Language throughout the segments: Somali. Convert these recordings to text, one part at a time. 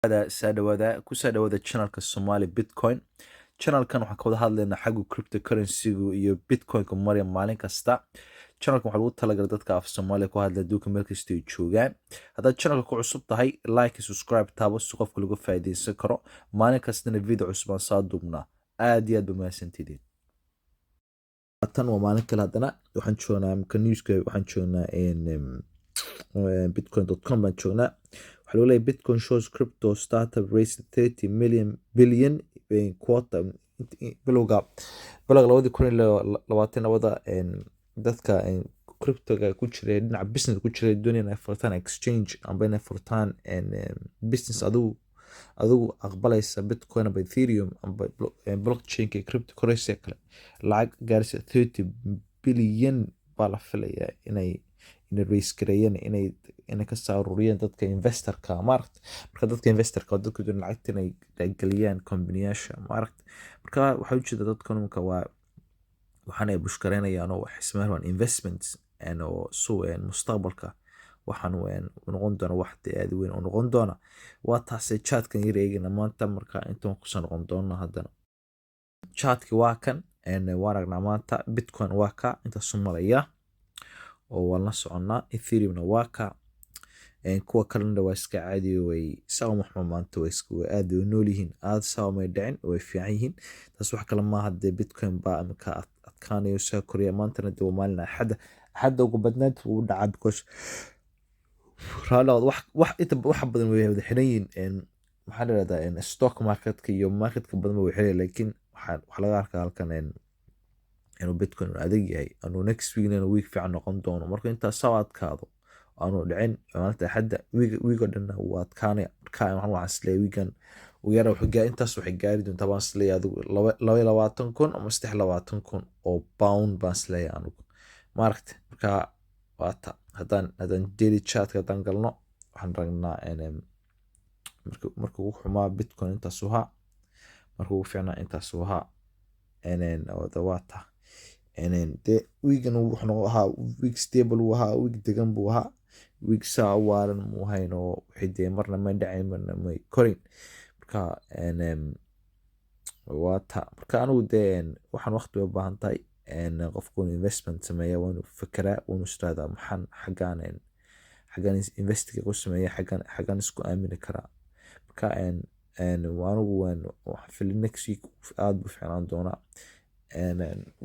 Ku soo dhawaada channelka Somali Bitcoin. Channelkan waxaan ka wada hadlaynaa xagga cryptocurrency-gu iyo Bitcoin-ka maraya maalin kasta. Channelkan waxaa lagu talagalay dadka af Soomaaliya ku hadla adduunka meel kasta ay joogaan. Haddaad channelka ku cusub tahay, like iyo subscribe taabo si qofka lagu faa'iidaysan karo. Maalin kastana video cusub aan soo duubnaa. Aad iyo aad ba mahadsantidiin. Tan waa maalin kale haddana waxaan joognaa newska waxaan joognaa bitcoin.com baan joognaa. waxaa lagu leeyahay Bitcoin shows crypto startup raised 30 billion in quarter bilowga 2022 dadka cryptoga ku jiray dhinaca business ku jiray doonayaan inay furtaan exchange amba inay furtaan business adigu aqbalaysa Bitcoin amba Ethereum amba blockchain ka cryptocurrency kale lacag gaaraysa 30 billion baa la filayaa inay raise gareeyeen inay ka soo ururiyeen dadka investorka marka dadka investorka dadku doon lacagta inay galiyaan company-yaasha marka waxa u jeeda dadka numka waxaan ay bushkareynayaan oo xismaan investments oo soo mustaqbalka waxaan noqon doona wax aad weyn oo noqon doona waa taasay chatkan yareegina maanta marka intaan ku soo noqon doona haddana chatki waa kan waan aragnaa maanta Bitcoin waa ka inta Soomaaliya oo waan la soconnaa Ethereum waa ka kuwa kalena waa iska caadi way saw maanta way aad u nool yihiin aad saw may dhicin way fiican yihiin taas wax kale ma hadda Bitcoin ba amka adkaanayo soo koriya maantana doo maalin xadda ugu badnayd uu dhacay because wax badan way wada xiran yihiin maxaa la yiraahdaa stock market-ka iyo market-ka badan way xiran laakiin waxa laga arkaa halkan inuu Bitcoin adag yahay anuu next week fiican noqon doono marka inta soo adkaado anuu dhicin maanta xadda week oo dhan waa adkaanaya marka waxaan isleeyahay weekan uu yara wuxuu intaas waxay gaari doontaa baan isleeyahay adigu 22,000 ama 23,000 oo pound baan isleeyahay anigu marka waata haddaan daily chat haddaan galno waxaan ragnaa marka uu xumaa Bitcoin intaas uu marka uu fiicnaa intaas uu waata de weekan wuxuu ahaa week stable uu ahaa week degan buu ahaa week saa waalan muu hayno wixii marna ma dhacay marna ma korin marka waata marka anigu waxaan waqti u baahan tahay qofku investment sameeyo waa inuu fikraa waa inuu istiraada maxaan xagaan investiga ku sameeyo xagaan isku aamini karaa marka anigu waxaan fili next week aad buu fiicnaan doonaa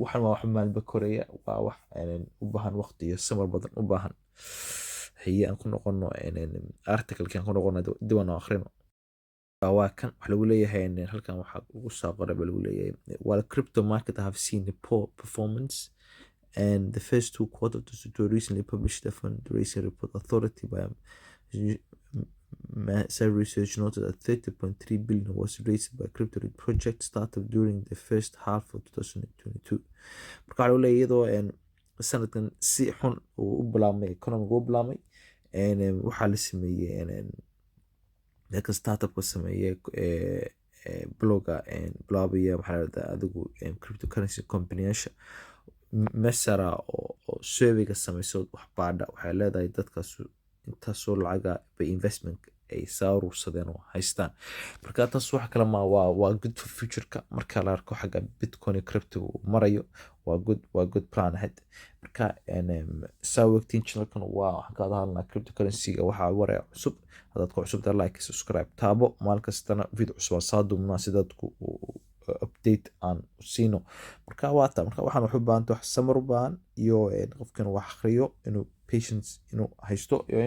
waxaan waa wax maalba koreya waa wax u baahan waqti iyo samar badan u baahan haye aan ku noqono article-kan ku noqono diwan akhrino waa kan waxa lagu leeyahay halkan waxa ugu soo qoray lagu leeyahay while crypto market have seen a poor performance and the first 2 quarters to recently published the fundraising report authority by Some research noted that 30.3 billion was raised by crypto projects started during the first half of 2022. marka waxa leeyahay iyadoo sanadkan si xun uu u bilaabmay economic u bilaabmay waxaa la sameeyay dadka startup-ka sameeyay bloga blabaya waxa la yiraahdaa adigu cryptocurrency company-yaasha mesara oo survey-ga sameeyay wax baadha waxay leedahay dadkaas intaasoo lacaga bay investment ay saarursadeen oo haystaan marka taas wax kale ma waa good for future-ka marka la arko xagga Bitcoin crypto marayo waa good plan ahead marka waqtiin channelkan waxaan ka hadalnaa cryptocurrency-ga waxa waray cusub haddaad ku cusub tahay like subscribe taabo maal kastana video cusub soo duubnaa sidaad ku update aan siino marka waxaan wax u baahan tahay samar u baahan iyo qofkan wax akhriyo inuu patience inuu haysto iyo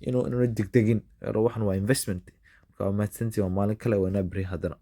inuu degdegin waxaan waa investment marka ma tanti waa maalin kale waa nabri haddana